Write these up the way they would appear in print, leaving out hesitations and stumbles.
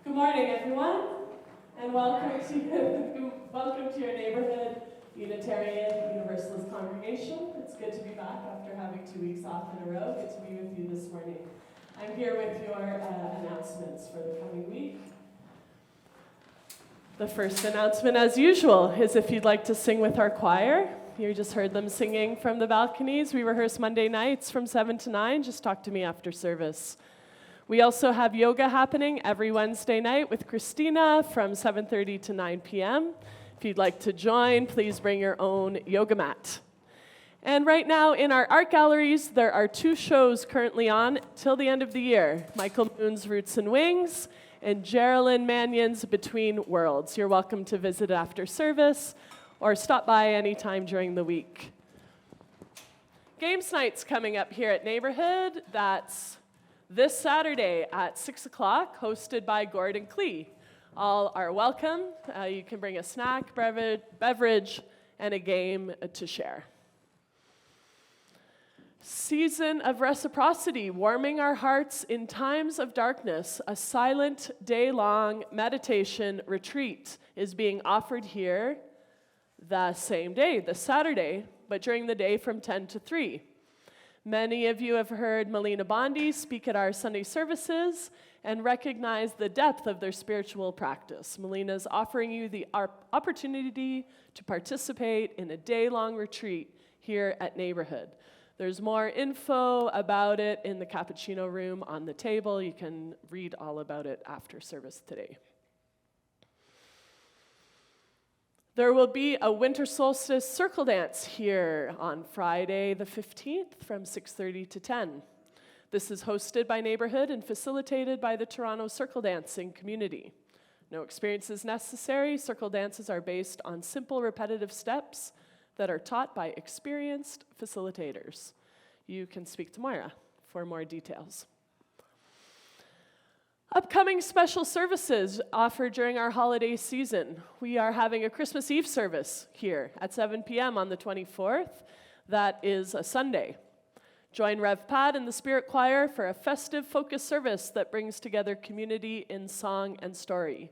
Good morning, everyone, and welcome to your neighborhood Unitarian Universalist congregation. It's good to be back after having 2 weeks off in a row. Good to be with you this morning. I'm here with your announcements for the coming week. The first announcement, as usual, is if you'd like to sing with our choir. You just heard them singing from the balconies. We rehearse Monday nights from 7 to 9. Just talk to me after service. We also have yoga happening every Wednesday night with Christina from 7:30 to 9 p.m. If you'd like to join, please bring your own yoga mat. And right now in our art galleries, there are 2 shows currently on till the end of the year. Michael Moon's Roots and Wings and Geraldine Mannion's Between Worlds. You're welcome to visit after service or stop by anytime during the week. Games night's coming up here at Neighborhood. That's this Saturday at 6 o'clock, hosted by Gordon Klee. All are welcome. You can bring a snack, beverage, and a game to share. Season of Reciprocity, Warming Our Hearts in Times of Darkness, a silent day-long meditation retreat is being offered here the same day, this Saturday, but during the day from 10 to 3. Many of you have heard Melina Bondi speak at our Sunday services and recognize the depth of their spiritual practice. Melina is offering you the opportunity to participate in a day-long retreat here at Neighborhood. There's more info about it in the cappuccino room on the table. You can read all about it after service today. There will be a winter solstice circle dance here on Friday the 15th from 6:30 to 10. This is hosted by Neighborhood and facilitated by the Toronto Circle Dancing community. No experience is necessary. Circle dances are based on simple repetitive steps that are taught by experienced facilitators. You can speak to Moira for more details. Upcoming special services offered during our holiday season. We are having a Christmas Eve service here at 7 p.m. on the 24th. That is a Sunday. Join Rev Pat and the Spirit Choir for a festive focus service that brings together community in song and story.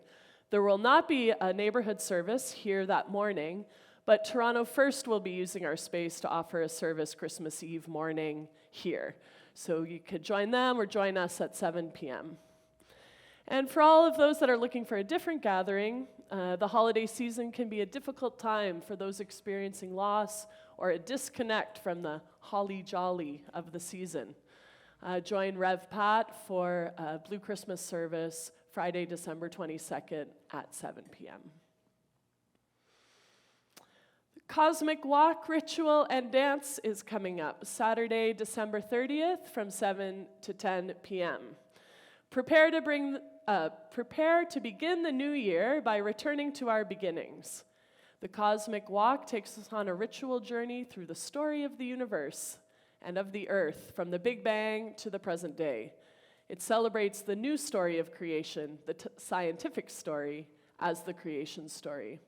There will not be a neighborhood service here that morning, but Toronto First will be using our space to offer a service Christmas Eve morning here. So you could join them or join us at 7 p.m. And for all of those that are looking for a different gathering, the holiday season can be a difficult time for those experiencing loss or a disconnect from the holly jolly of the season. Join Rev Pat for a Blue Christmas service Friday, December 22nd at 7 p.m. Cosmic Walk Ritual and Dance is coming up Saturday, December 30th from 7 to 10 p.m. Prepare to begin the new year by returning to our beginnings. The Cosmic Walk takes us on a ritual journey through the story of the universe and of the earth, from the Big Bang to the present day. It celebrates the new story of creation, the scientific story, as the creation story.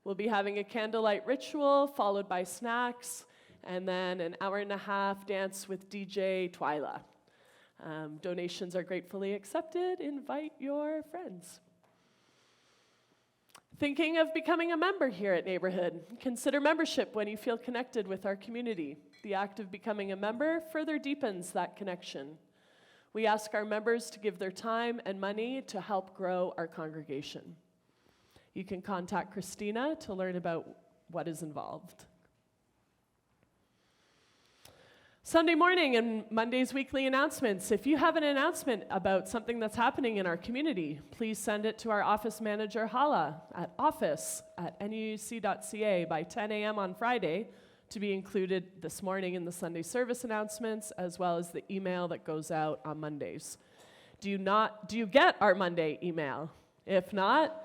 We'll be having a candlelight ritual followed by snacks, and then an hour-and-a-half dance with DJ Twyla. Donations are gratefully accepted. Invite your friends. Thinking of becoming a member here at Neighborhood? Consider membership when you feel connected with our community. The act of becoming a member further deepens that connection. We ask our members to give their time and money to help grow our congregation. You can contact Christina to learn about what is involved. Sunday morning and Monday's weekly announcements. If you have an announcement about something that's happening in our community, please send it to our office manager, Hala, at office@nuuc.ca by 10 a.m. on Friday to be included this morning in the Sunday service announcements, as well as the email that goes out on Mondays. Do you get our Monday email? If not,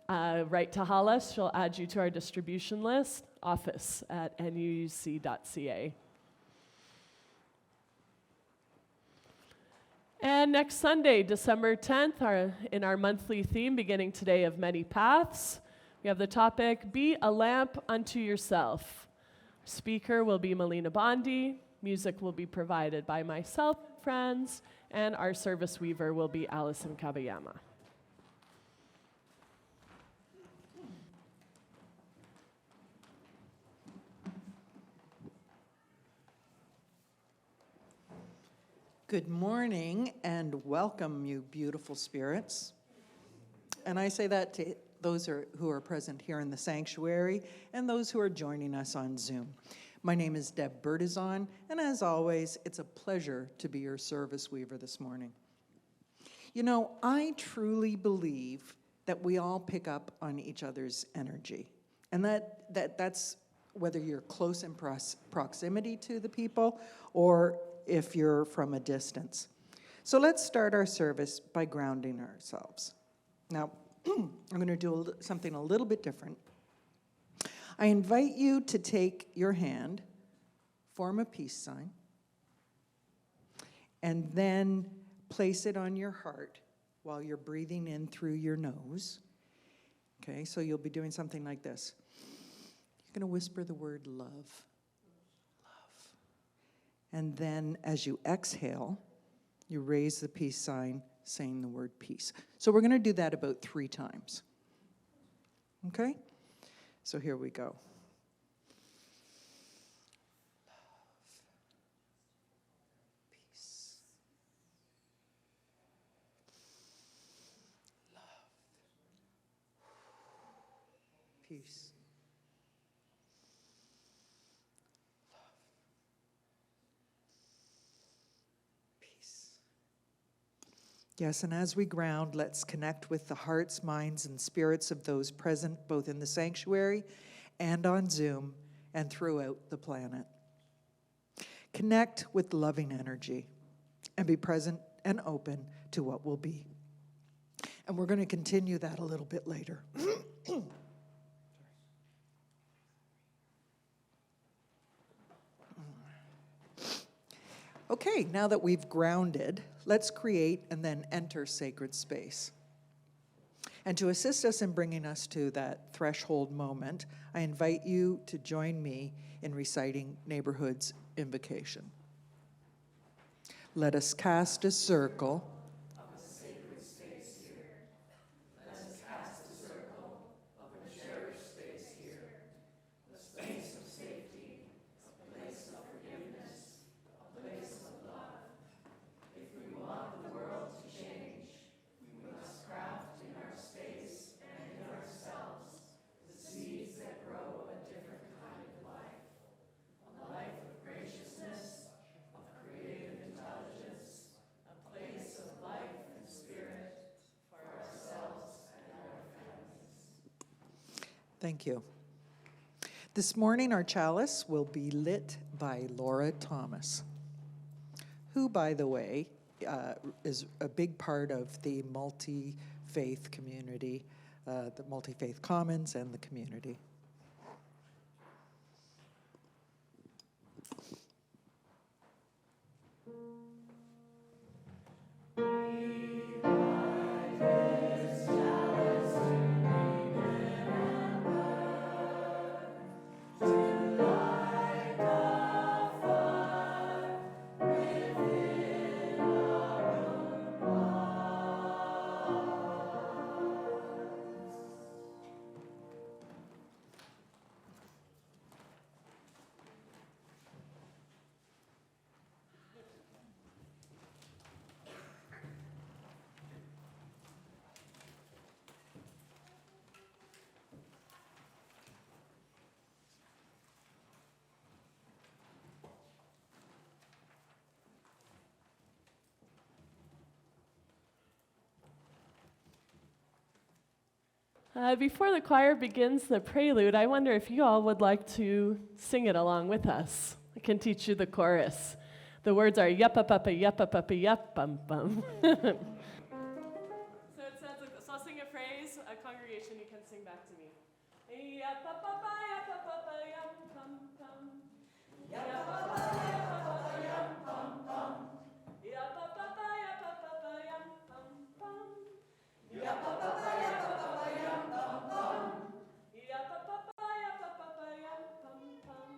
write to Hala. She'll add you to our distribution list, office@nuuc.ca. And next Sunday, December 10th, in our monthly theme, beginning today, of Many Paths, we have the topic, Be a Lamp Unto Yourself. Speaker will be Melina Bondi. Music will be provided by myself, friends, and our service weaver will be Allison Kabayama. Good morning and welcome, you beautiful spirits. And I say that to those who are present here in the sanctuary and those who are joining us on Zoom. My name is Debb Bertazzon, and as always, it's a pleasure to be your service weaver this morning. You know, I truly believe that we all pick up on each other's energy, and that's whether you're close in proximity to the people or if you're from a distance. So let's start our service by grounding ourselves. Now, I'm going to do something a little bit different. I invite you to take your hand, form a peace sign, and then place it on your heart while you're breathing in through your nose. Okay, so you'll be doing something like this. You're going to whisper the word love. And then as you exhale, you raise the peace sign, saying the word peace. So we're going to do that about 3 times. Okay? So here we go. Love. Peace. Love. Peace. Yes, and as we ground, let's connect with the hearts, minds, and spirits of those present both in the sanctuary and on Zoom and throughout the planet. Connect with loving energy and be present and open to what will be. And we're going to continue that a little bit later. Okay, now that we've grounded, let's create and then enter sacred space. And to assist us in bringing us to that threshold moment, I invite you to join me in reciting Neighborhood's invocation. Let us cast a circle of a sacred space here. Let us cast a circle of a cherished space here. A space of safety, a place of forgiveness, a place of love. If we want the world to change, we must craft in our space and in ourselves the seeds that grow a different kind of life. A life of graciousness, of creative intelligence, a place of life and spirit for ourselves and our families. Thank you. This morning, our chalice will be lit by Laura Thomas, who, by the way, is a big part of the multi-faith community, the multi-faith commons and the community. Before the choir begins the prelude, I wonder if you all would like to sing it along with us. I can teach you the chorus. The words are yup up up a yup up up a yup bum bum. So it sounds like this. So I'll sing a phrase. A congregation, you can sing back to me. Yup up up a yup up up a yup bum bum. Yup up up a yup up up a yup bum bum. Yup up up a yup up up a yup bum bum. Yup up up a yup up up a yup bum bum. Yup up up a yup up up a yup bum bum.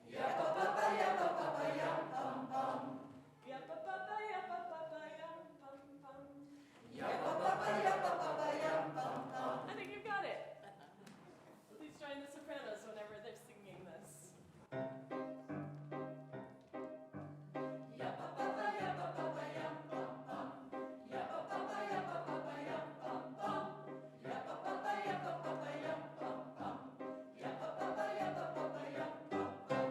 Yup up up a yup up up a yup bum bum. Yup up up a yup up up a yup bum bum. Yup up up a yup up up a yup bum bum. I think you've got it. Please join the sopranos whenever they're singing this. Yup up up a yup up up a yup bum bum. Yup up up a yup up up a yup bum bum. Yup up up a yup up up a yup bum bum. Yup up up a yup up up a yup bum bum.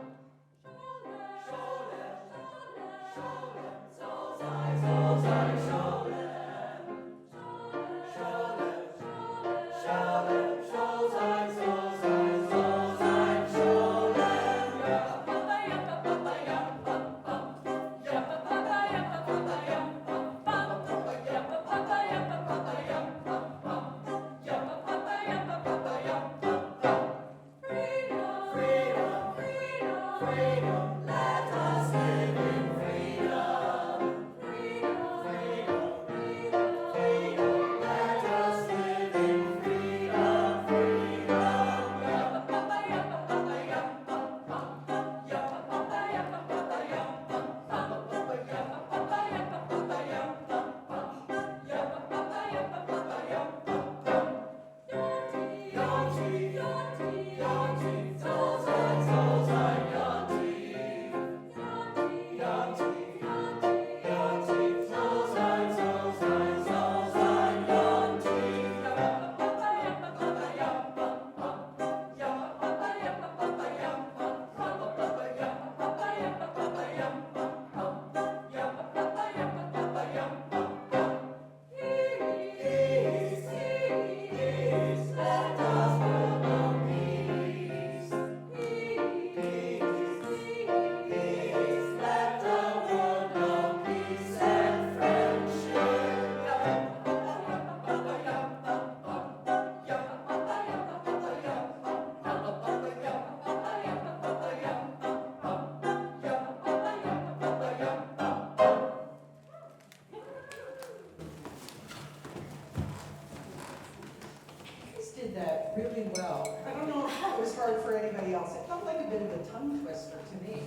Did that really well. I don't know if it was hard for anybody else. It felt like a bit of a tongue twister to me.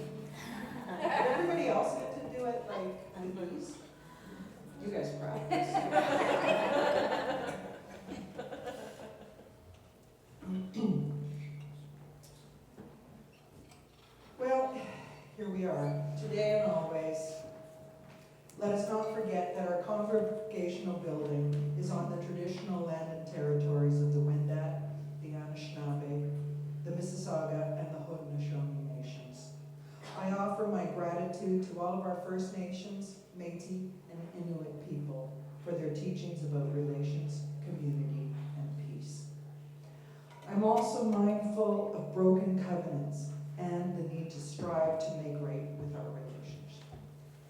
Did everybody else get to do it like with ease? You guys practice. Well, here we are, today and always. Let us not forget that our congregational building is on the traditional land and territories of the Wendat, the Anishinaabe, the Mississauga, and the Haudenosaunee nations. I offer my gratitude to all of our First Nations, Métis, and Inuit people for their teachings about relations, community, and peace. I'm also mindful of broken covenants and the need to strive to make right with our relationship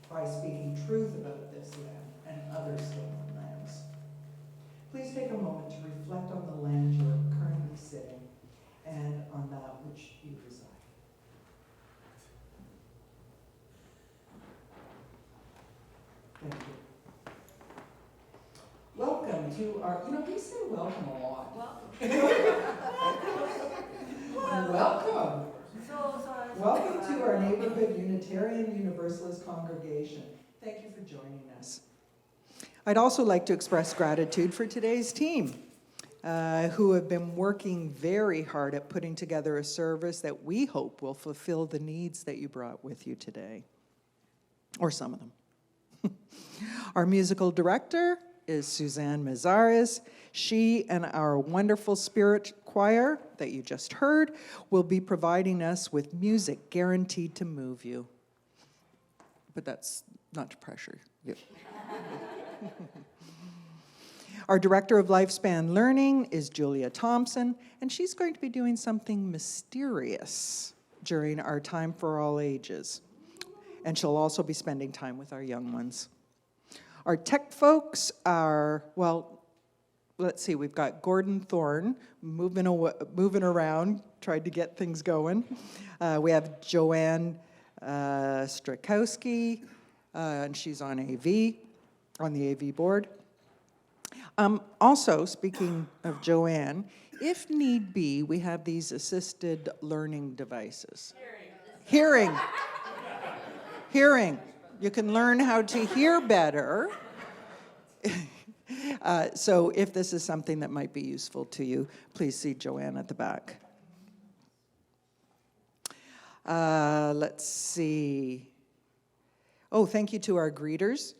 by speaking truth about this land and other stolen lands. Please take a moment to reflect on the land you are currently sitting and on that which you reside. Thank you. Welcome to our, we say welcome a lot. Welcome. Welcome to our neighborhood Unitarian Universalist congregation. Thank you for joining us. I'd also like to express gratitude for today's team, who have been working very hard at putting together a service that we hope will fulfill the needs that you brought with you today, or some of them. Our musical director is Suzanne Mazares. She and our wonderful spirit choir that you just heard will be providing us with music guaranteed to move you. But that's not to pressure you. Our director of lifespan learning is Julia Thompson, and she's going to be doing something mysterious during our time for all ages. And she'll also be spending time with our young ones. Our tech folks are, well, let's see, we've got Gordon Thorne moving around, tried to get things going. We have Joanne Strakowski, and she's on the AV board. Also, speaking of Joanne, if need be, we have these assisted learning devices. Hearing. You can learn how to hear better. So if this is something that might be useful to you, please see Joanne at the back. Let's see. Oh, thank you to our greeters,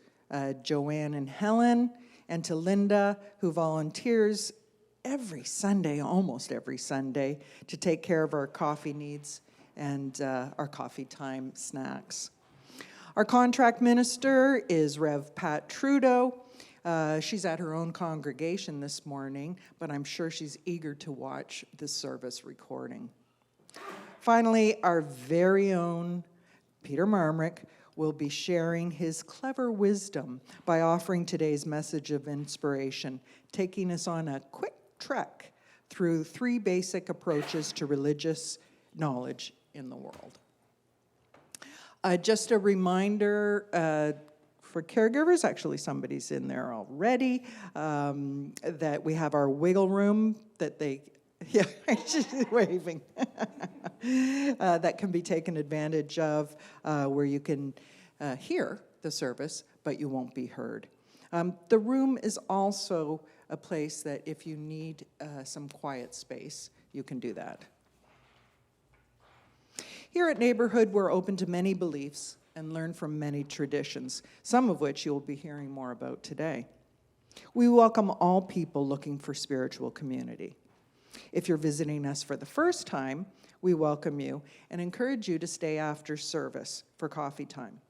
Joanne and Helen, and to Linda, who volunteers every Sunday, almost every Sunday, to take care of our coffee needs and our coffee time snacks. Our contract minister is Rev. Pat Trudeau. She's at her own congregation this morning, but I'm sure she's eager to watch this service recording. Finally, our very own Peter Marmorek will be sharing his clever wisdom by offering today's message of inspiration, taking us on a quick trek through 3 basic approaches to religious knowledge in the world. Just a reminder for caregivers, actually somebody's in there already, that we have our wiggle room that they, yeah, she's waving, that can be taken advantage of, where you can hear the service, but you won't be heard. The room is also a place that if you need some quiet space, you can do that. Here at Neighborhood, we're open to many beliefs and learn from many traditions, some of which you'll be hearing more about today. We welcome all people looking for spiritual community. If you're visiting us for the first time, we welcome you and encourage you to stay after service for coffee time.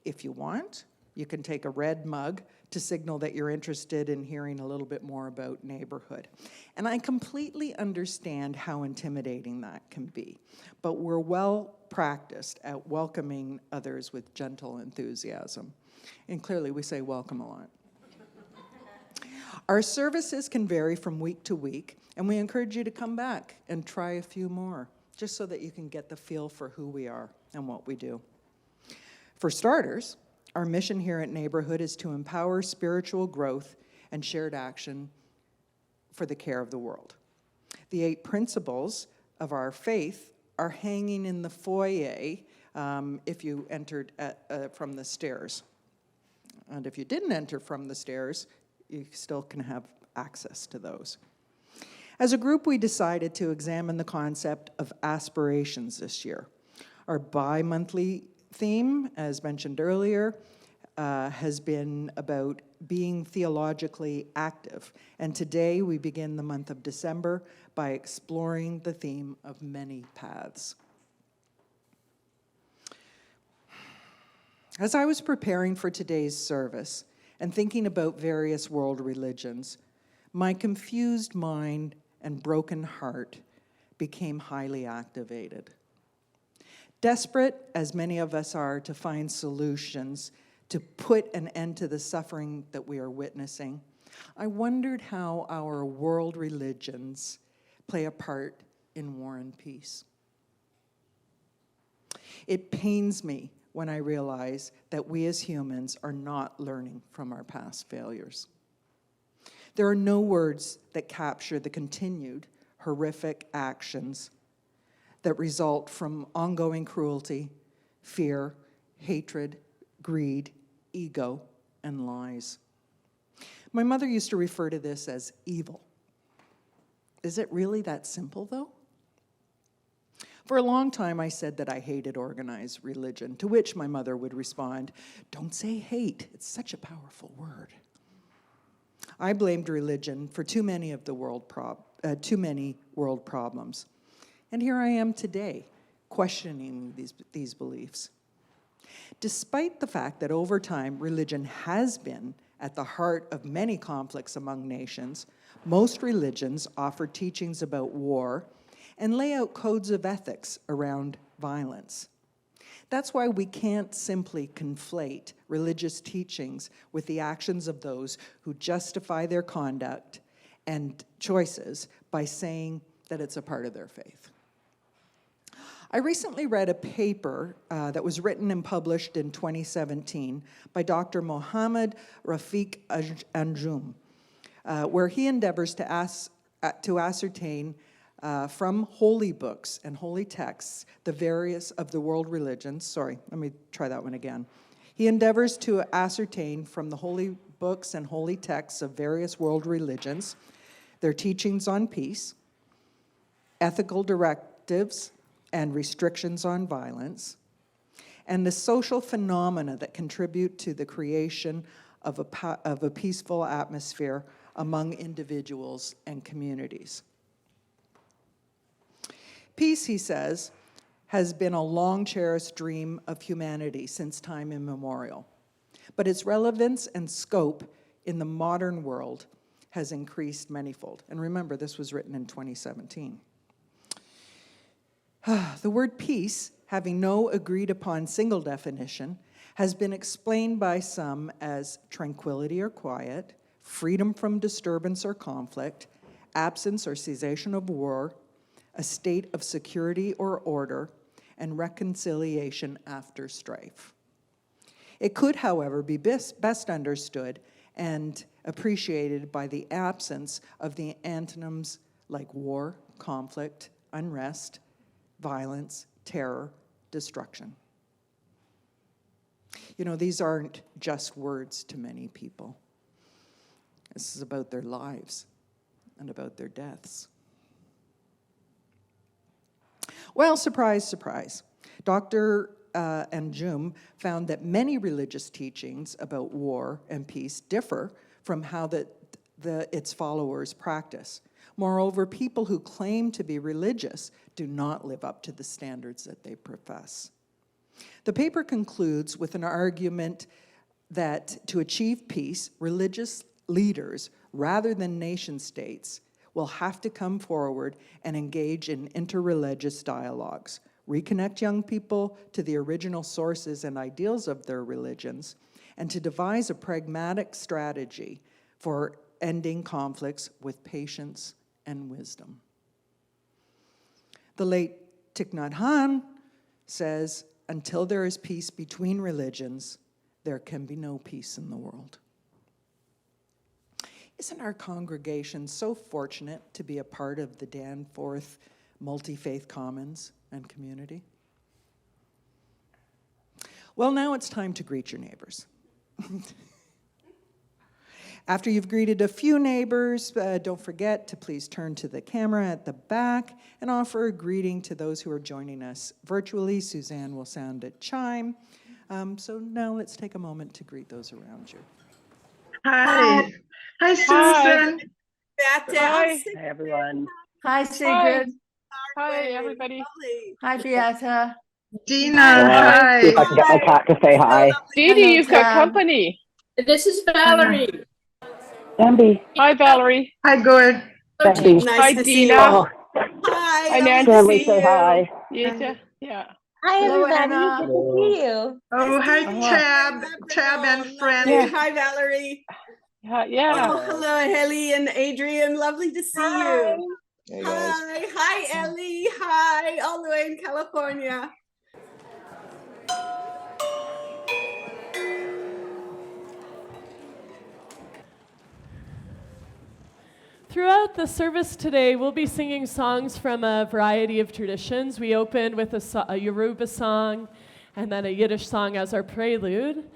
If you want, you can take a red mug to signal that you're interested in hearing a little bit more about Neighborhood. And I completely understand how intimidating that can be, but we're well practiced at welcoming others with gentle enthusiasm. And clearly we say welcome a lot. Our services can vary from week to week, and we encourage you to come back and try a few more, just so that you can get the feel for who we are and what we do. For starters, our mission here at Neighborhood is to empower spiritual growth and shared action for the care of the world. The 8 principles of our faith are hanging in the foyer if you entered from the stairs. And if you didn't enter from the stairs, you still can have access to those. As a group, we decided to examine the concept of aspirations this year. Our bi-monthly theme, as mentioned earlier, has been about being theologically active. And today we begin the month of December by exploring the theme of many paths. As I was preparing for today's service and thinking about various world religions, my confused mind and broken heart became highly activated. Desperate as many of us are to find solutions to put an end to the suffering that we are witnessing, I wondered how our world religions play a part in war and peace. It pains me when I realize that we as humans are not learning from our past failures. There are no words that capture the continued horrific actions that result from ongoing cruelty, fear, hatred, greed, ego, and lies. My mother used to refer to this as evil. Is it really that simple, though? For a long time, I said that I hated organized religion, to which my mother would respond, "Don't say hate, it's such a powerful word." I blamed religion for too many world problems. And here I am today, questioning these beliefs. Despite the fact that over time, religion has been at the heart of many conflicts among nations, most religions offer teachings about war and lay out codes of ethics around violence. That's why we can't simply conflate religious teachings with the actions of those who justify their conduct and choices by saying that it's a part of their faith. I recently read a paper that was written and published in 2017 by Dr. Mohammed Rafiq Anjum, where he endeavors to ascertain from holy books and holy texts the various of the world religions. Sorry, let me try that one again. He endeavors to ascertain from the holy books and holy texts of various world religions their teachings on peace, ethical directives and restrictions on violence, and the social phenomena that contribute to the creation of a peaceful atmosphere among individuals and communities. Peace, he says, has been a long-cherished dream of humanity since time immemorial, but its relevance and scope in the modern world has increased manyfold. And remember, this was written in 2017. The word peace, having no agreed-upon single definition, has been explained by some as tranquility or quiet, freedom from disturbance or conflict, absence or cessation of war, a state of security or order, and reconciliation after strife. It could, however, be best understood and appreciated by the absence of the antonyms like war, conflict, unrest, violence, terror, destruction. You know, these aren't just words to many people. This is about their lives and about their deaths. Well, surprise, surprise. Dr. Anjum found that many religious teachings about war and peace differ from how its followers practice. Moreover, people who claim to be religious do not live up to the standards that they profess. The paper concludes with an argument that to achieve peace, religious leaders, rather than nation states, will have to come forward and engage in interreligious dialogues, reconnect young people to the original sources and ideals of their religions, and to devise a pragmatic strategy for ending conflicts with patience and wisdom. The late Thich Nhat Hanh says, "Until there is peace between religions, there can be no peace in the world." Isn't our congregation so fortunate to be a part of the Danforth Multi-Faith Commons and community? Well, now it's time to greet your neighbors. After you've greeted a few neighbors, don't forget to please turn to the camera at the back and offer a greeting to those who are joining us virtually. Suzanne will sound a chime. So now let's take a moment to greet those around you. Hi. Hi, Susan. Hi. Hi, everyone. Hi, Sigrid. Hi, everybody. Hi, Beata. Dina, See if I hi. can get my cat to say hi. Dee Dee, Hello, you've got Deb. company. This is Valerie. Bambi. Hi, Valerie. Hi, good. Becky. Hi, Dina. Oh, Hi, Nancy. Stanley, say hi. Yeah. Hi, Hello, everybody. Anna. Good to see you. Oh, hi, Uh-huh. Tab and friends. Yeah. Hi, Valerie. Yeah. Oh, hello, Helly and Adrian. Lovely to see Hi. you. Hi, Ellie. Hi, all the way in California. Throughout the service today, we'll be singing songs from a variety of traditions. We opened with a Yoruba song and then a Yiddish song as our prelude.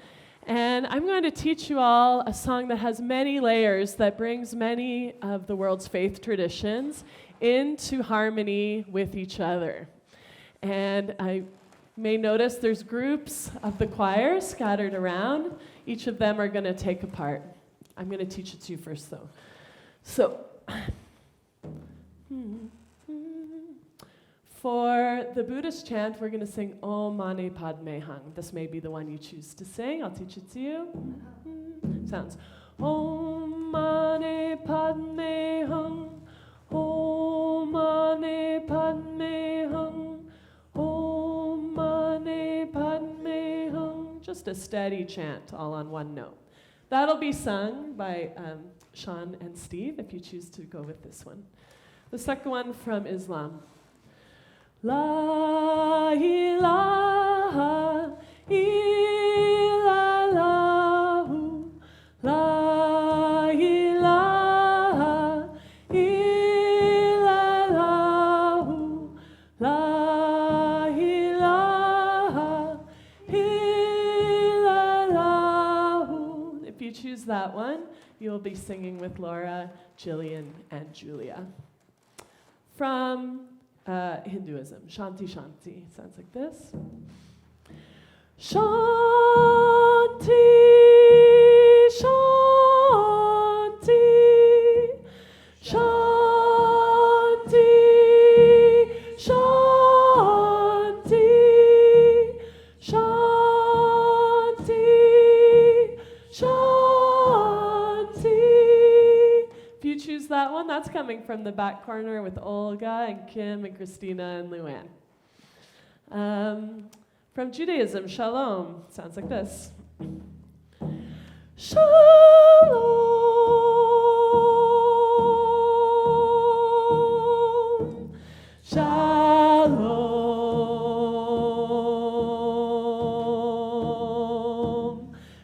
And I'm going to teach you all a song that has many layers, that brings many of the world's faith traditions into harmony with each other. And I may notice there's groups of the choir scattered around. Each of them are going to take a part. I'm going to teach it to you first, though. So, for the Buddhist chant, we're going to sing Om Mani Padme Hung. This may be the one you choose to sing. I'll teach it to you. Sounds Om Mani Padme Hung, Om Mani Padme Hung, Om Mani Padme Hung. Just a steady chant, all on one note. That'll be sung by Sean and Steve, if you choose to go with this one. The second one from Islam. La ilaha illallahu, la ilaha illallahu, la ilaha illallahu. If you choose that one, you'll be singing with Laura, Jillian, and Julia. From Hinduism, Shanti Shanti. Sounds like this. Shanti, Shanti, Shanti, Shanti, Shanti, Shanti. If you choose that one, that's coming from the back corner with Olga and Kim and Christina and Luann. From Judaism, Shalom. Sounds like this. Shalom. Shalom.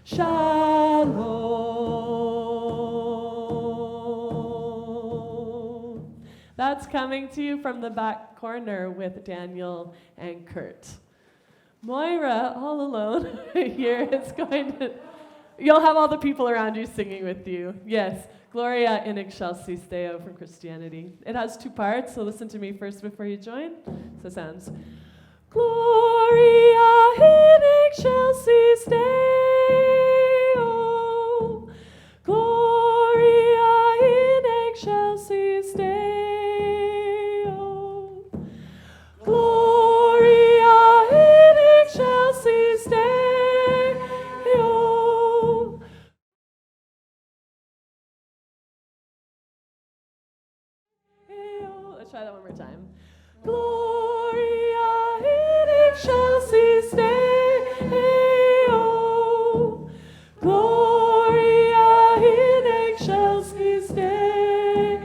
Shalom. That's coming to you from the back corner with Daniel and Kurt. Moira, all alone here, is going to... You'll have all the people around you singing with you. Yes, Gloria in excelsis Deo from Christianity. It has two parts, so listen to me first before you join. So it sounds... Gloria in excelsis Deo. Gloria in excelsis Deo. Gloria in excelsis Deo. Let's try that one more time. Gloria in excelsis Deo. Gloria in excelsis Deo.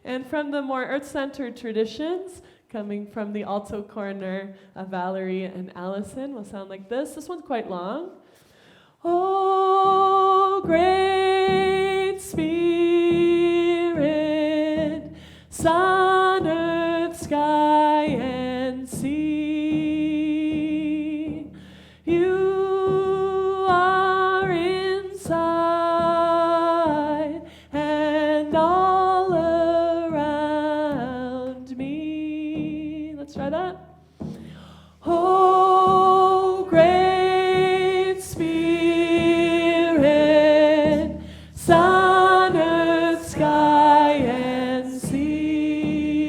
And from the more earth-centered traditions, coming from the alto corner of Valerie and Allison, will sound like this. This one's quite long. Oh, great Spirit, sun, earth, sky, and sea, you are inside and all around me. Let's try that. Oh, great Spirit, sun, earth, sky, and sea,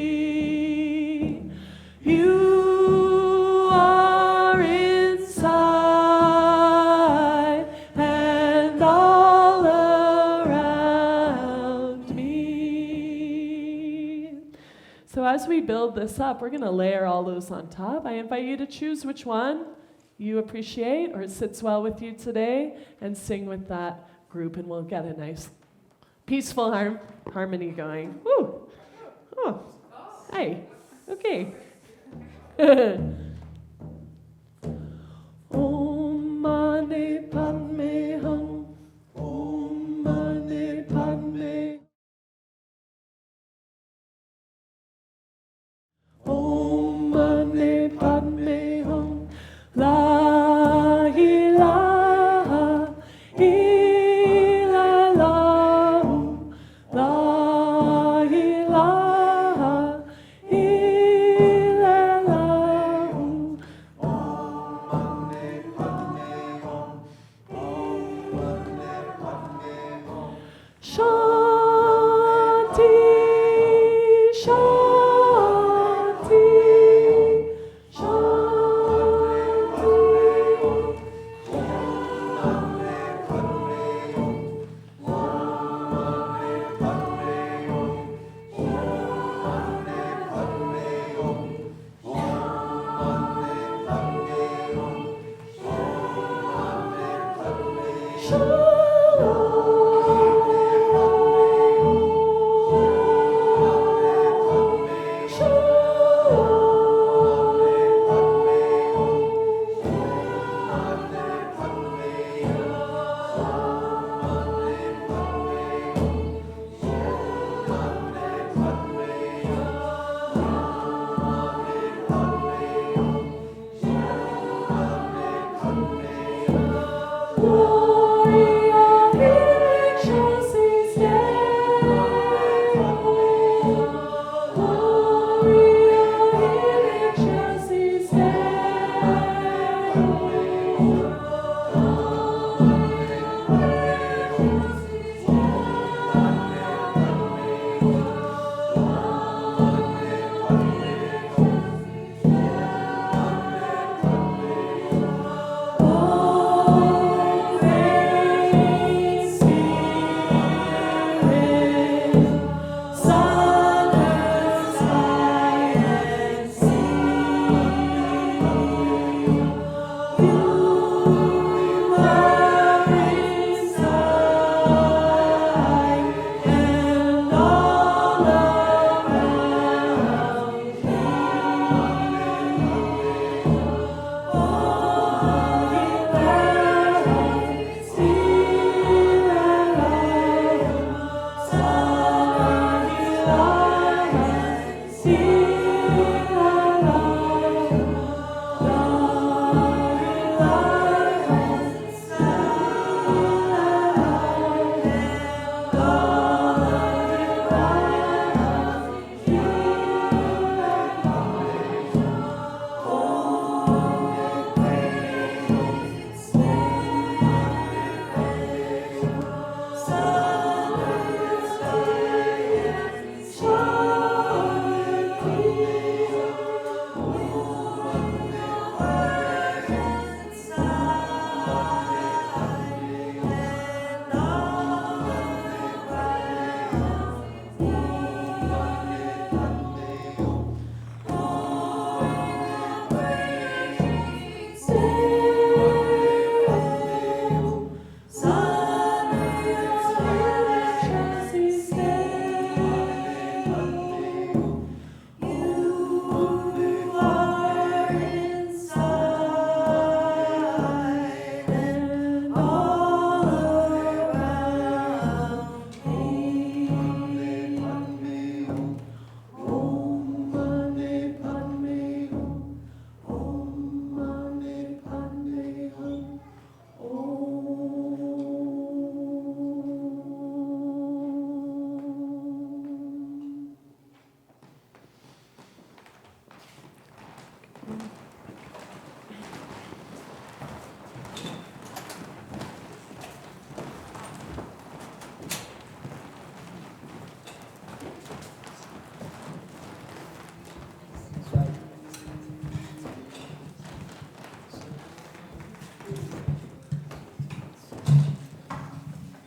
you are inside and all around me. build this up. We're going to layer all those on top. I invite you to choose which one you appreciate or sits well with you today and sing with that group, and we'll get a nice peaceful harmony going. Woo! Oh, hey, okay. Om Mani Padme Hum. Om Mani Padme. Om Mani Padme Hum. La ilaha illallah. La ilaha illallah. Shanti, Shanti, Shanti.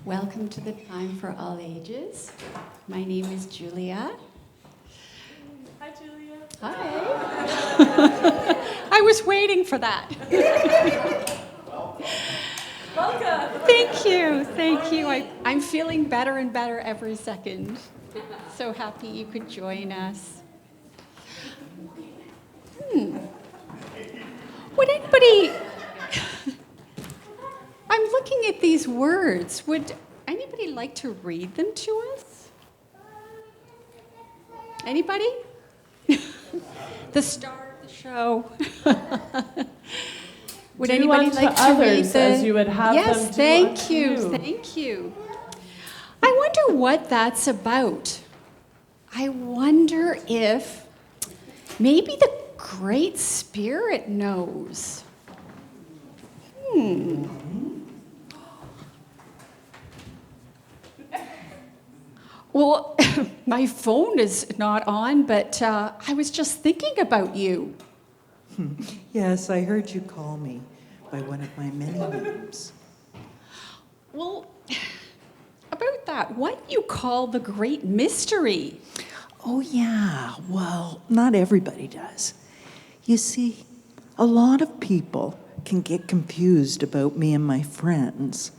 Welcome to the Time for All Ages. My name is Julia. Hi, Julia. I was waiting for that. Welcome. Thank you, thank you. I'm feeling better and better every second. So happy you could join us. Would anybody... I'm looking at these words. Would anybody like to read them to us? Anybody? The star of the show. Would Do anybody unto like to others read the... as you would have yes, them do thank unto you, you. thank you. I wonder what that's about. I wonder if maybe the Great Spirit knows. Well, my phone is not on, but I was just thinking about you. Yes, I heard you call me by one of my many names. Well, about that, what do you call the great mystery? Oh, yeah. Well, not everybody does. You see, a lot of people can get confused about me and my friends.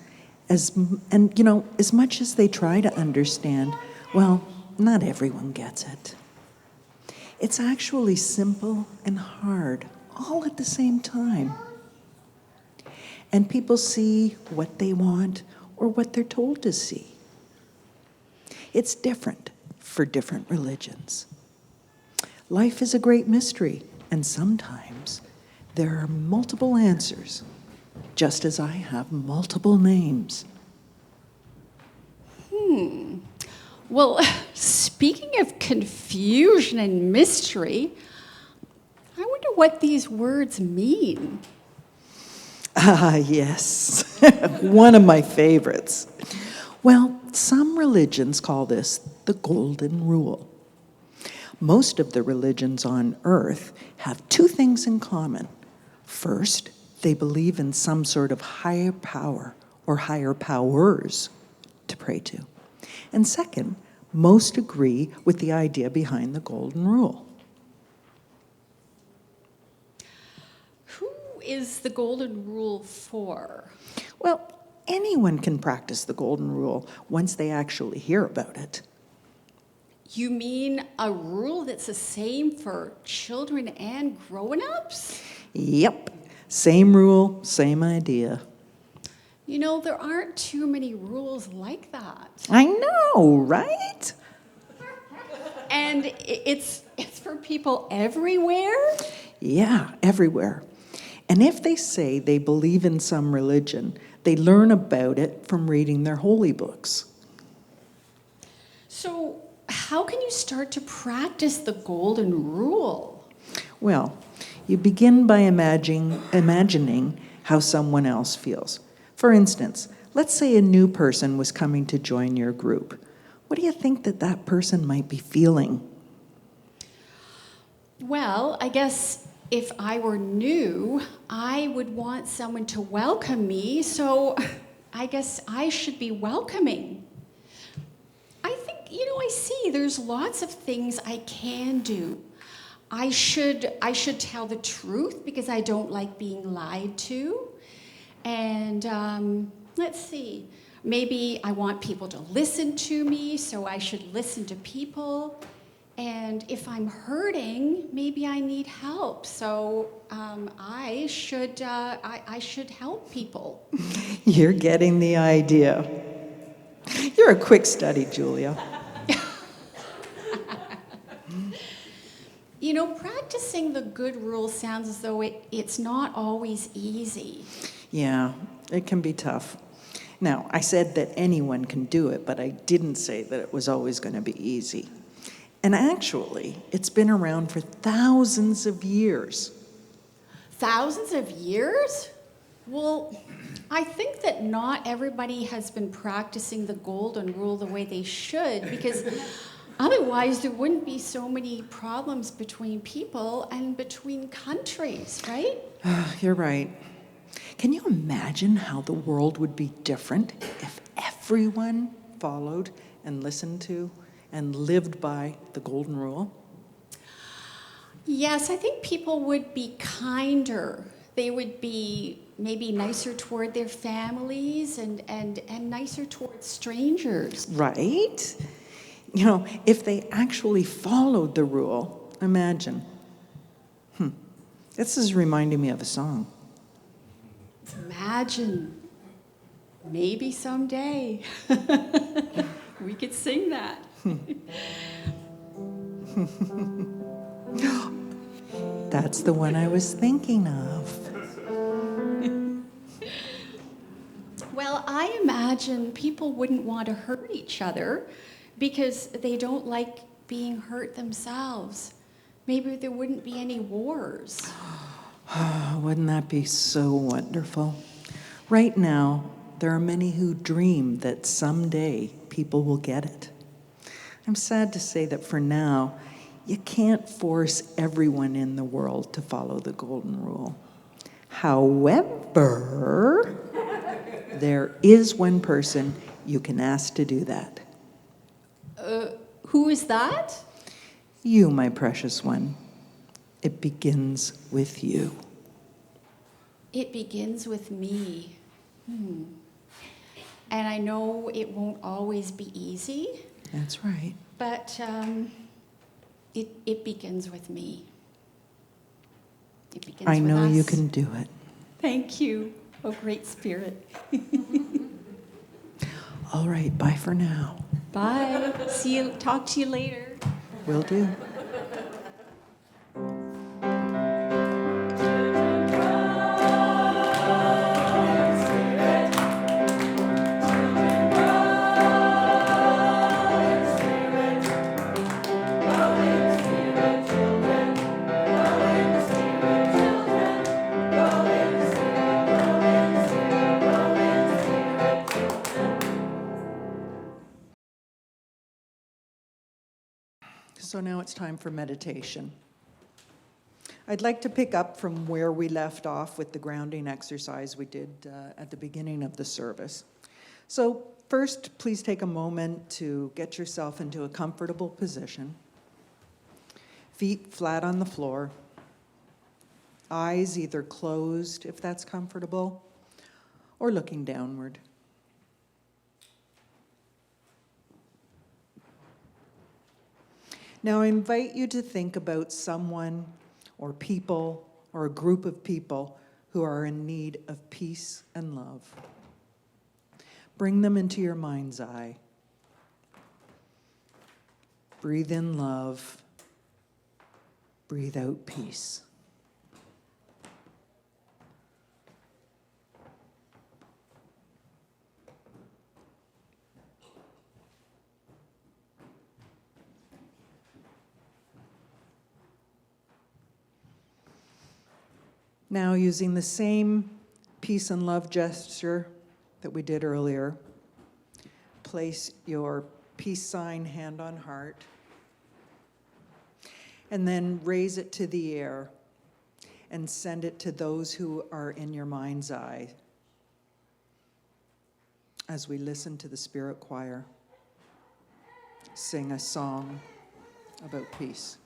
As much as they try to understand, well, not everyone gets it. It's actually simple and hard, all at the same time. And people see what they want or what they're told to see. It's different for different religions. Life is a great mystery, and sometimes there are multiple answers, just as I have multiple names. Well, speaking of confusion and mystery, I wonder what these words mean. Ah, yes, one of my favorites. Well, some religions call this the Golden Rule. Most of the religions on Earth have two things in common. First, they believe in some sort of higher power or higher powers to pray to. And second, most agree with the idea behind the Golden Rule. Who is the Golden Rule for? Well, anyone can practice the Golden Rule once they actually hear about it. You mean a rule that's the same for children and grown-ups? Yep, same rule, same idea. You know, there aren't too many rules like that. I know, right? And it's for people everywhere? Yeah, everywhere. And if they say they believe in some religion, they learn about it from reading their holy books. So how can you start to practice the Golden Rule? Well, you begin by imagining how someone else feels. For instance, let's say a new person was coming to join your group. What do you think that person might be feeling? Well, I guess if I were new, I would want someone to welcome me, so I guess I should be welcoming. I think, I see there's lots of things I can do. I should tell the truth because I don't like being lied to. And let's see, maybe I want people to listen to me, so I should listen to people. And if I'm hurting, maybe I need help, so I should help people. You're getting the idea. You're a quick study, Julia. Practicing the good rule sounds as though it's not always easy. Yeah, it can be tough. Now, I said that anyone can do it, but I didn't say that it was always going to be easy. And actually, it's been around for thousands of years. Thousands of years? Well, I think that not everybody has been practicing the Golden Rule the way they should, because otherwise there wouldn't be so many problems between people and between countries, right? You're right. Can you imagine how the world would be different if everyone followed and listened to and lived by the Golden Rule? Yes, I think people would be kinder. They would be maybe nicer toward their families and nicer towards strangers. Right? You know, if they actually followed the rule, imagine. This is reminding me of a song. Imagine. Maybe someday we could sing that. That's the one I was thinking of. Well, I imagine people wouldn't want to hurt each other because they don't like being hurt themselves. Maybe there wouldn't be any wars. Wouldn't that be so wonderful? Right now, there are many who dream that someday people will get it. I'm sad to say that for now, you can't force everyone in the world to follow the golden rule. However, there is one person you can ask to do that. Who is that? You, my precious one. It begins with you. It begins with me. And I know it won't always be easy. That's right. But it begins with me. It begins I with know you us. can do it. Thank you, oh great spirit. All right, bye for now. Bye. See you. Talk to you later. Will do. So now it's time for meditation. I'd like to pick up from where we left off with the grounding exercise we did at the beginning of the service. So first, please take a moment to get yourself into a comfortable position. Feet flat on the floor. Eyes either closed, if that's comfortable, or looking downward. Now, I invite you to think about someone or people or a group of people who are in need of peace and love. Bring them into your mind's eye. Breathe in love. Breathe out peace. Now, using the same peace and love gesture that we did earlier, place your peace sign hand on heart, and then raise it to the air and send it to those who are in your mind's eye as we listen to the Spirit Choir sing a song about peace.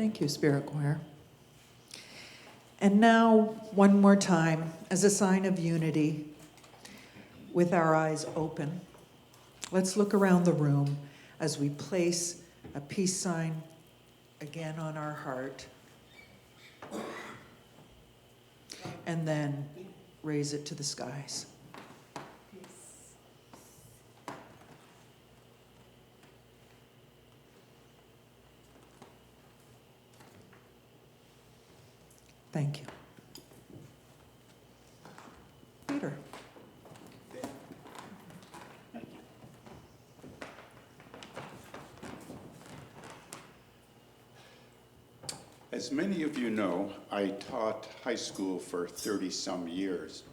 Thank you, Spirit Choir. And now, one more time, as a sign of unity, with our eyes open, let's look around the room as we place a peace sign again on our heart, and then raise it to the skies. Thank you. Peter. As many of you know, I taught high school for 30-some years.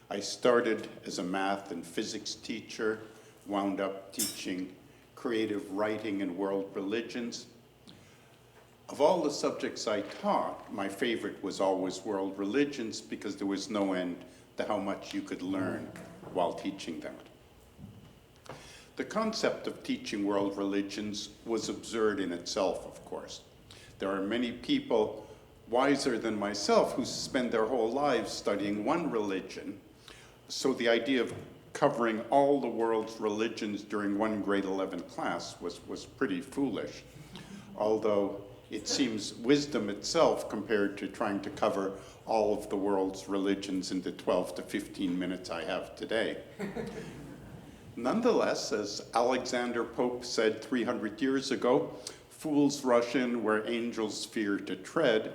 I started as a math and physics teacher, wound up teaching creative writing and world religions. Of all the subjects I taught, my favorite was always world religions because there was no end to how much you could learn while teaching them. The concept of teaching world religions was absurd in itself, of course. There are many people wiser than myself who spend their whole lives studying one religion, so the idea of covering all the world's religions during one grade 11 class was pretty foolish, although it seems wisdom itself compared to trying to cover all of the world's religions in the 12 to 15 minutes I have today. Nonetheless, as Alexander Pope said 300 years ago, fools rush in where angels fear to tread.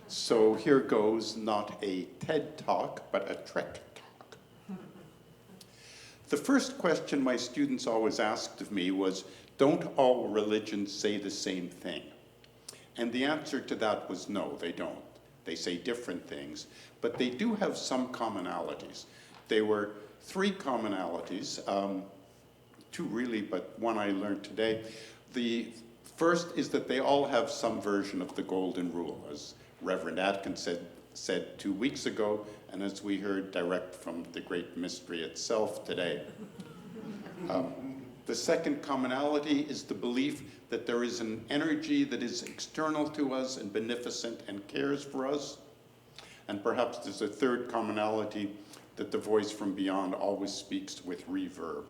So here goes not a TED Talk, but a Trek Talk. The first question my students always asked of me was, don't all religions say the same thing? And the answer to that was no, they don't. They say different things, but they do have some commonalities. There were 3 commonalities, 2 really, but one I learned today. The first is that they all have some version of the Golden Rule, as Reverend Atkins said 2 weeks ago, and as we heard direct from the Great Mystery itself today. The second commonality is the belief that there is an energy that is external to us and beneficent and cares for us. And perhaps there's a third commonality, that the voice from beyond always speaks with reverb.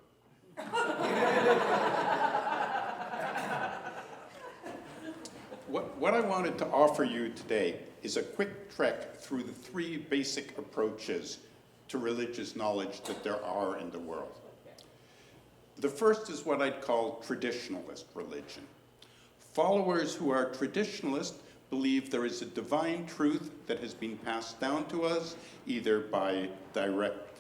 What I wanted to offer you today is a quick trek through the 3 basic approaches to religious knowledge that there are in the world. The first is what I'd call traditionalist religion. Followers who are traditionalist believe there is a divine truth that has been passed down to us, either by direct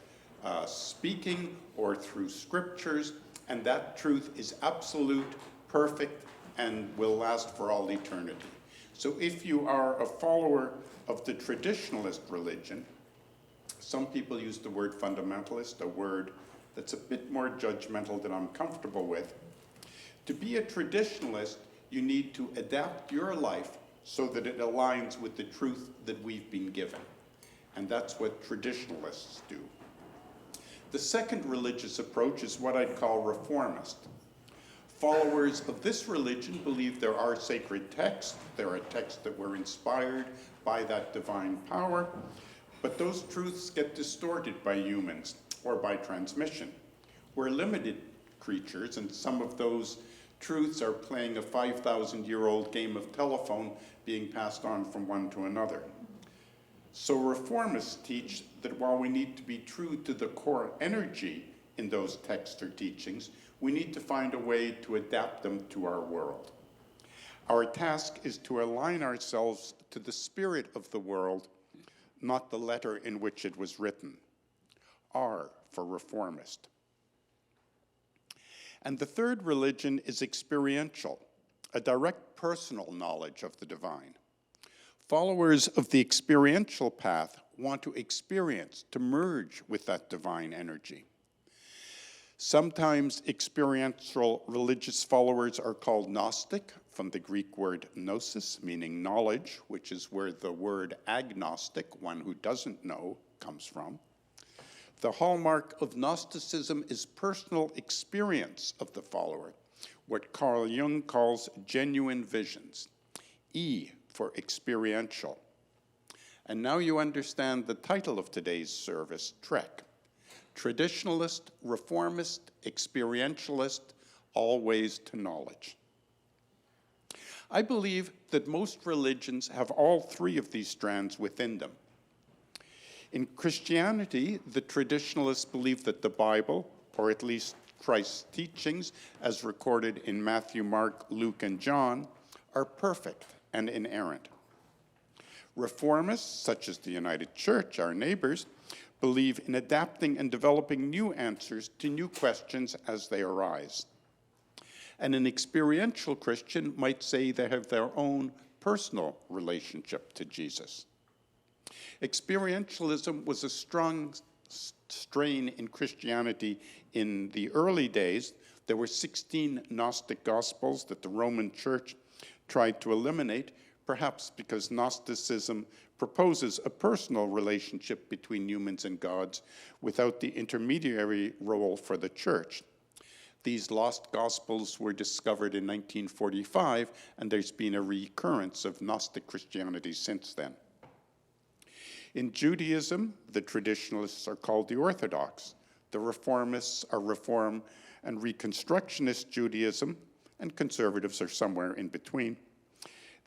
speaking or through scriptures, and that truth is absolute, perfect, and will last for all eternity. So if you are a follower of the traditionalist religion, some people use the word fundamentalist, a word that's a bit more judgmental than I'm comfortable with. To be a traditionalist, you need to adapt your life so that it aligns with the truth that we've been given. And that's what traditionalists do. The second religious approach is what I'd call reformist. Followers of this religion believe there are sacred texts. There are texts that were inspired by that divine power, but those truths get distorted by humans or by transmission. We're limited creatures, and some of those truths are playing a 5,000-year-old game of telephone being passed on from one to another. So reformists teach that while we need to be true to the core energy in those texts or teachings, we need to find a way to adapt them to our world. Our task is to align ourselves to the spirit of the world, not the letter in which it was written. R for reformist. And the third religion is experiential, a direct personal knowledge of the divine. Followers of the experiential path want to experience, to merge with that divine energy. Sometimes experiential religious followers are called Gnostic, from the Greek word gnosis, meaning knowledge, which is where the word agnostic, one who doesn't know, comes from. The hallmark of Gnosticism is personal experience of the follower, what Carl Jung calls genuine visions. E for experiential. And now you understand the title of today's service, TREK. Traditionalist, reformist, experientialist, all ways to knowledge. I believe that most religions have all three of these strands within them. In Christianity, the traditionalists believe that the Bible, or at least Christ's teachings, as recorded in Matthew, Mark, Luke, and John, are perfect and inerrant. Reformists, such as the United Church, our neighbors, believe in adapting and developing new answers to new questions as they arise. And an experiential Christian might say they have their own personal relationship to Jesus. Experientialism was a strong strain in Christianity in the early days. There were 16 Gnostic Gospels that the Roman Church tried to eliminate, perhaps because Gnosticism proposes a personal relationship between humans and gods without the intermediary role for the church. These lost Gospels were discovered in 1945, and there's been a recurrence of Gnostic Christianity since then. In Judaism, the traditionalists are called the Orthodox. The reformists are Reform and Reconstructionist Judaism, and conservatives are somewhere in between.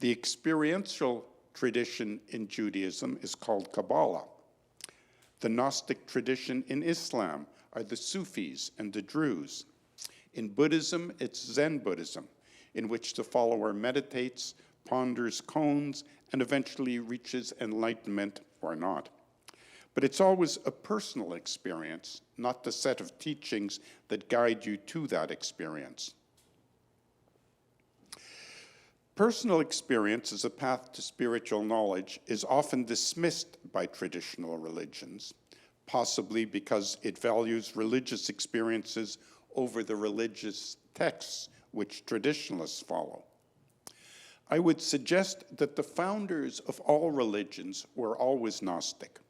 The experiential tradition in Judaism is called Kabbalah. The Gnostic tradition in Islam are the Sufis and the Druze. In Buddhism, it's Zen Buddhism, in which the follower meditates, ponders koans, and eventually reaches enlightenment or not. But it's always a personal experience, not the set of teachings that guide you to that experience. Personal experience as a path to spiritual knowledge is often dismissed by traditional religions, possibly because it values religious experiences over the religious texts which traditionalists follow. I would suggest that the founders of all religions were always Gnostic.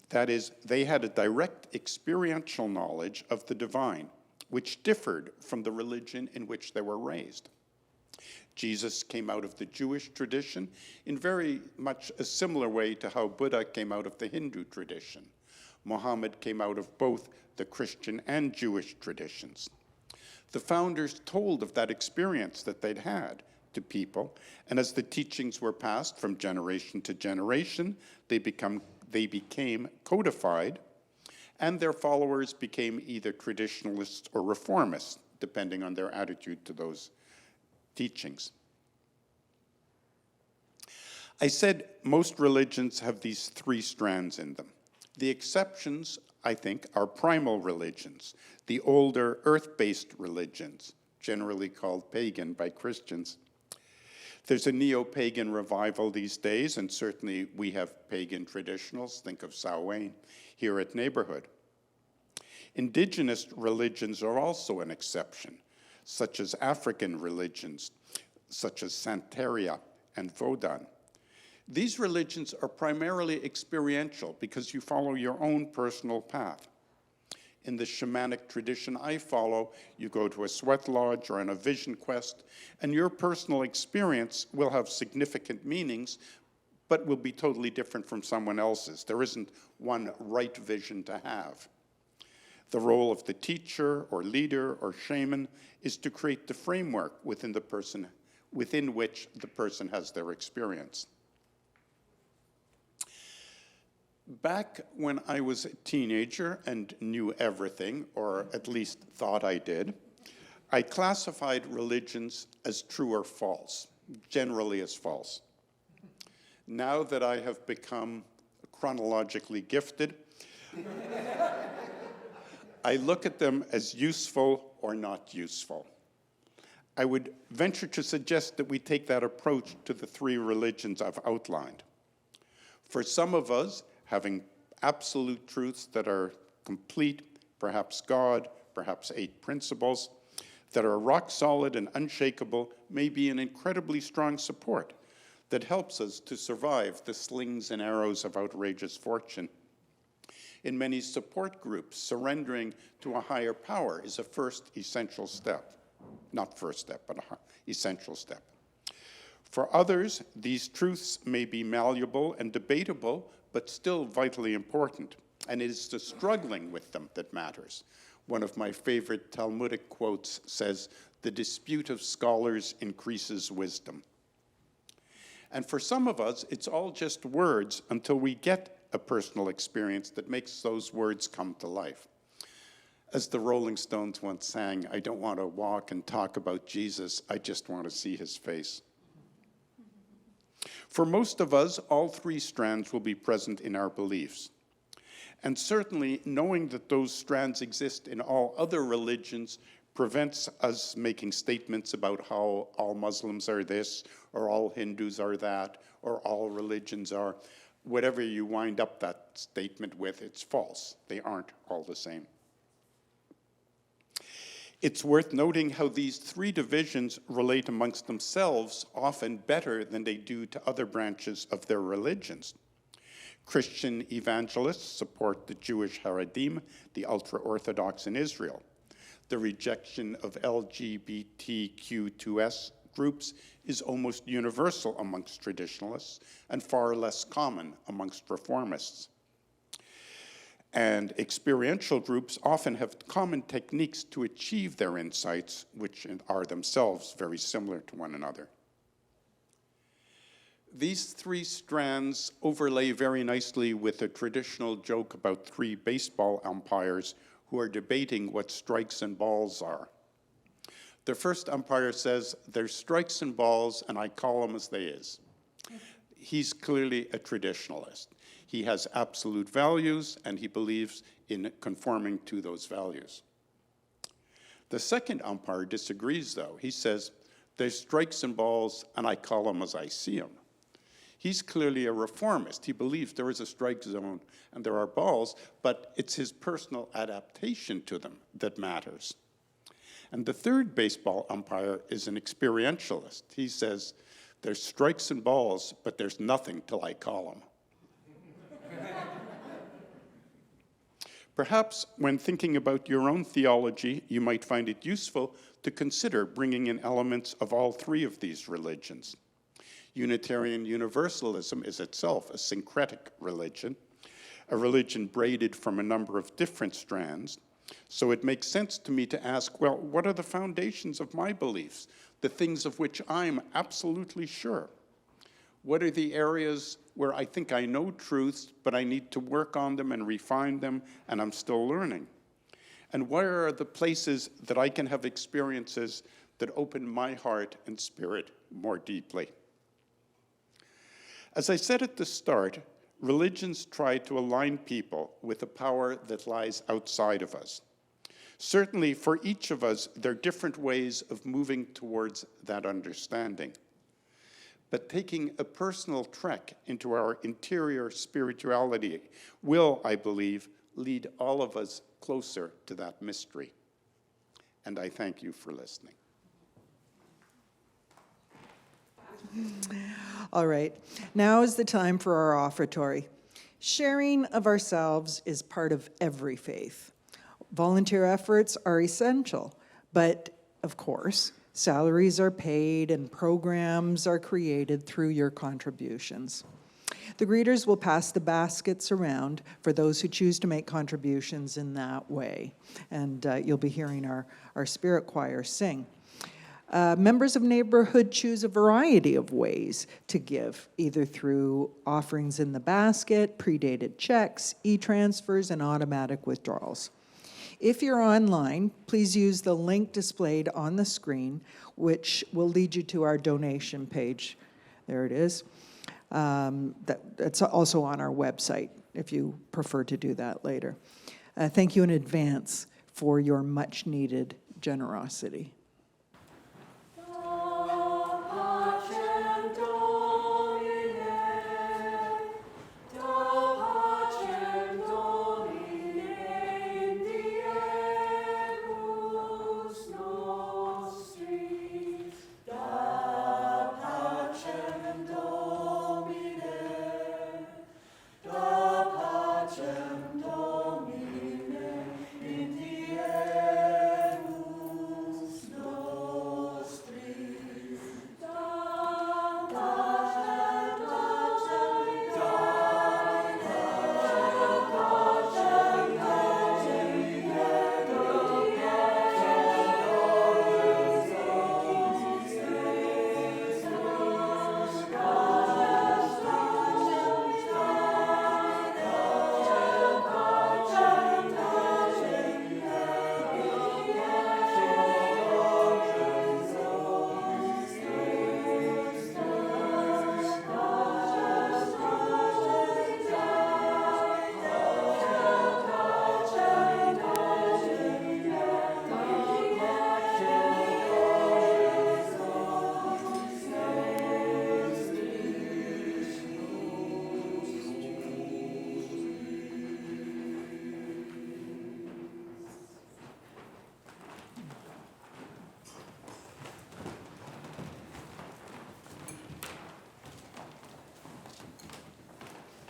That is, they had a direct experiential knowledge of the divine, which differed from the religion in which they were raised. Jesus came out of the Jewish tradition in very much a similar way to how Buddha came out of the Hindu tradition. Muhammad came out of both the Christian and Jewish traditions. The founders told of that experience that they'd had to people, and as the teachings were passed from generation to generation, they became codified, and their followers became either traditionalists or reformists, depending on their attitude to those teachings. I said most religions have these three strands in them. The exceptions, I think, are primal religions, the older earth-based religions, generally called pagan by Christians. There's a neo-pagan revival these days, and certainly we have pagan traditionals, think of Samhain, here at Neighborhood. Indigenous religions are also an exception, such as African religions, such as Santeria and Vodun. These religions are primarily experiential because you follow your own personal path. In the shamanic tradition I follow, you go to a sweat lodge or on a vision quest, and your personal experience will have significant meanings, but will be totally different from someone else's. There isn't one right vision to have. The role of the teacher or leader or shaman is to create the framework within which the person has their experience. Back when I was a teenager and knew everything, or at least thought I did, I classified religions as true or false, generally as false. Now that I have become chronologically gifted, I look at them as useful or not useful. I would venture to suggest that we take that approach to the three religions I've outlined. For some of us, having absolute truths that are complete, perhaps God, perhaps 8 principles, that are rock solid and unshakable, may be an incredibly strong support that helps us to survive the slings and arrows of outrageous fortune. In many support groups, surrendering to a higher power is a first essential step. Not first step, but an essential step. For others, these truths may be malleable and debatable, but still vitally important, and it is the struggling with them that matters. One of my favorite Talmudic quotes says, "The dispute of scholars increases wisdom." And for some of us, it's all just words until we get a personal experience that makes those words come to life. As the Rolling Stones once sang, "I don't want to walk and talk about Jesus, I just want to see his face." For most of us, all three strands will be present in our beliefs. And certainly, knowing that those strands exist in all other religions prevents us making statements about how all Muslims are this, or all Hindus are that, or all religions are. Whatever you wind up that statement with, it's false. They aren't all the same. It's worth noting how these three divisions relate amongst themselves often better than they do to other branches of their religions. Christian evangelists support the Jewish Haredim, the ultra-Orthodox in Israel. The rejection of LGBTQ2S groups is almost universal amongst traditionalists and far less common amongst reformists. And experiential groups often have common techniques to achieve their insights, which are themselves very similar to one another. These three strands overlay very nicely with a traditional joke about three baseball umpires who are debating what strikes and balls are. The first umpire says, "There's strikes and balls, and I call them as they is." He's clearly a traditionalist. He has absolute values, and he believes in conforming to those values. The second umpire disagrees, though. He says, "There's strikes and balls, and I call them as I see them." He's clearly a reformist. He believes there is a strike zone and there are balls, but it's his personal adaptation to them that matters. And the third baseball umpire is an experientialist. He says, "There's strikes and balls, but there's nothing till I call them." Perhaps when thinking about your own theology, you might find it useful to consider bringing in elements of all three of these religions. Unitarian Universalism is itself a syncretic religion, a religion braided from a number of different strands. So it makes sense to me to ask, well, what are the foundations of my beliefs, the things of which I'm absolutely sure? What are the areas where I think I know truths, but I need to work on them and refine them, and I'm still learning? And where are the places that I can have experiences that open my heart and spirit more deeply? As I said at the start, religions try to align people with a power that lies outside of us. Certainly, for each of us, there are different ways of moving towards that understanding. But taking a personal trek into our interior spirituality will, I believe, lead all of us closer to that mystery. And I thank you for listening. All right, now is the time for our offertory. Sharing of ourselves is part of every faith. Volunteer efforts are essential, but of course, salaries are paid and programs are created through your contributions. The greeters will pass the baskets around for those who choose to make contributions in that way. And you'll be hearing our spirit choir sing. Members of neighborhood choose a variety of ways to give, either through offerings in the basket, predated checks, e-transfers, and automatic withdrawals. If you're online, please use the link displayed on the screen, which will lead you to our donation page. There it is. That's also on our website, if you prefer to do that later. Thank you in advance for your much-needed generosity.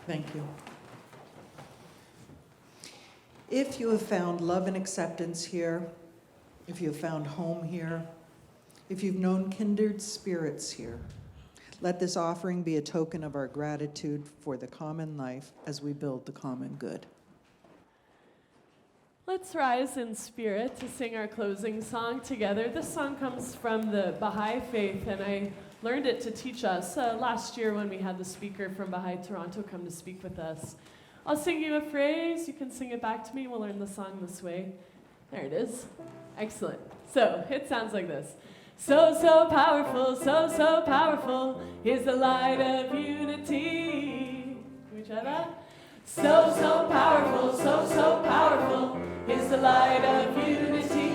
Thank you. If you have found love and acceptance here, if you have found home here, if you've known kindred spirits here, let this offering be a token of our gratitude for the common life as we build the common good. Let's rise in spirit to sing our closing song together. This song comes from the Baha'i faith, and I learned it to teach us last year when we had the speaker from Baha'i Toronto come to speak with us. I'll sing you a phrase. You can sing it back to me. We'll learn the song this way. There it is. Excellent. So it sounds like this. So powerful, so powerful is the light of unity. Can we try that? So powerful, so powerful is the light of unity.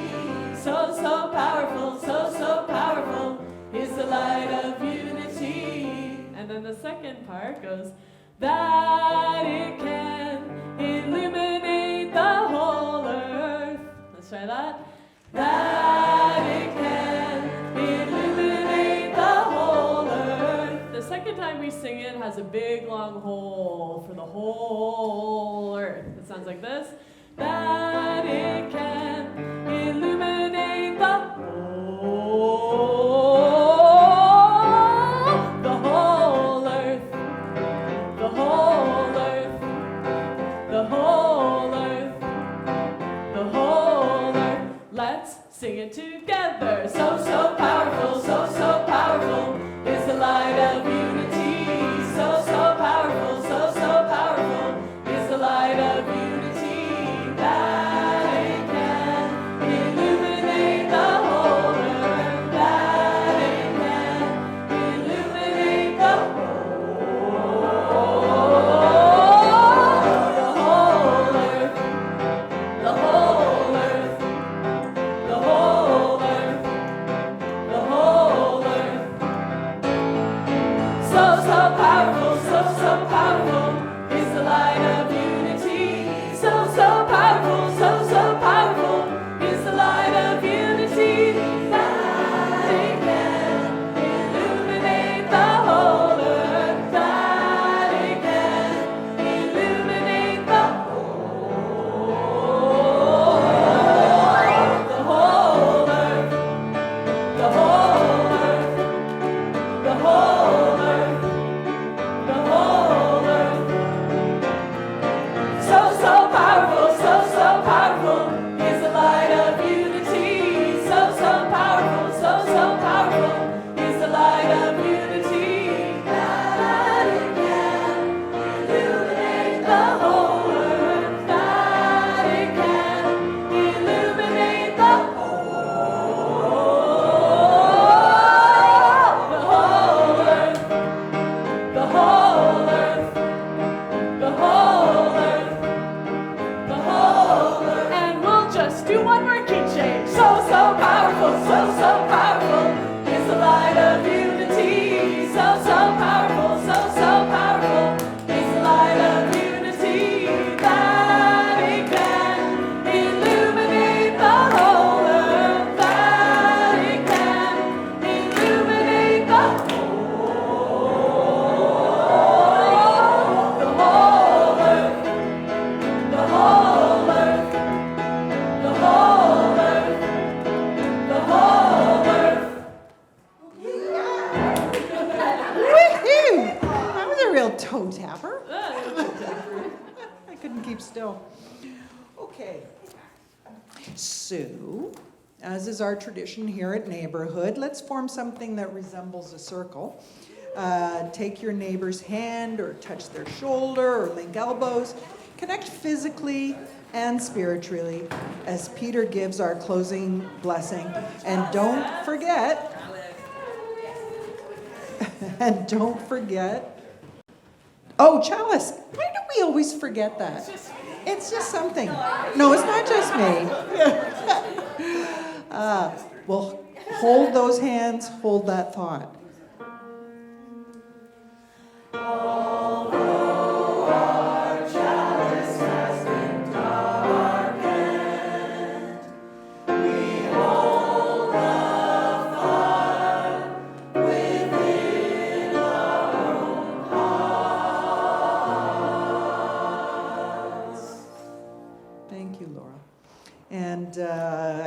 So powerful, so powerful is the light of unity. And then the second part goes, that it can illuminate the whole earth. Let's try that. That it can illuminate the whole earth. The second time we sing it has a big long hole for the whole earth. It sounds like this. That it can illuminate the whole earth. The whole earth. The whole earth. The whole earth. Let's sing it together. So powerful, so powerful is the light of unity. So powerful, so powerful is the light of unity. That it can illuminate the whole earth. That it can illuminate the whole earth. The whole earth. The whole earth. The whole earth. So powerful, so powerful is the light of unity. So powerful, so powerful is the light of unity. That it can illuminate the whole earth. That it can illuminate the whole earth. The whole earth. The whole earth. The whole earth. So powerful, so powerful is the light of unity. So powerful, so powerful is the light of unity. That it can illuminate the whole earth. That it can illuminate the whole earth. The whole earth. The whole earth. The whole earth. And we'll just do one more key change. So powerful, so powerful is the light of unity. So powerful, so powerful is the light of unity. That it can illuminate the whole earth. That it can illuminate the whole earth. The whole earth. The whole earth. The whole earth. Woohoo! That was a real toe tapper. I couldn't keep still. Okay. So, as is our tradition here at Neighborhood, let's form something that resembles a circle. Take your neighbor's hand or touch their shoulder or link elbows. Connect physically and spiritually as Peter gives our closing blessing. And don't forget, oh, chalice. Why do we always forget that? It's just something. No, it's not just me. Well, hold those hands, hold that thought.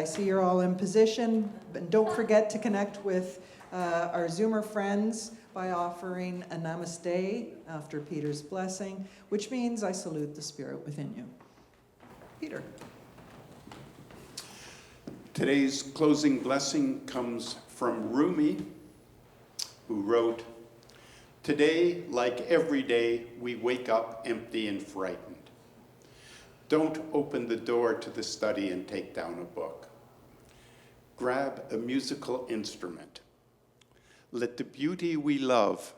see you're all in position. And don't forget to connect with our Zoomer friends by offering a namaste after Peter's blessing, which means I salute the spirit within you. Peter. Today's closing blessing comes from Rumi, who wrote, "Today, like every day, we wake up empty and frightened. Don't open the door to the study and take down a book. Grab a musical instrument. Let the beauty we love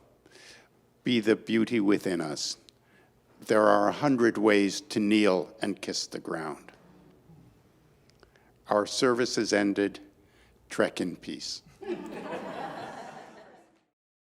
be the beauty within us. There are 100 ways to kneel and kiss the ground." Our service is ended. Trek in peace.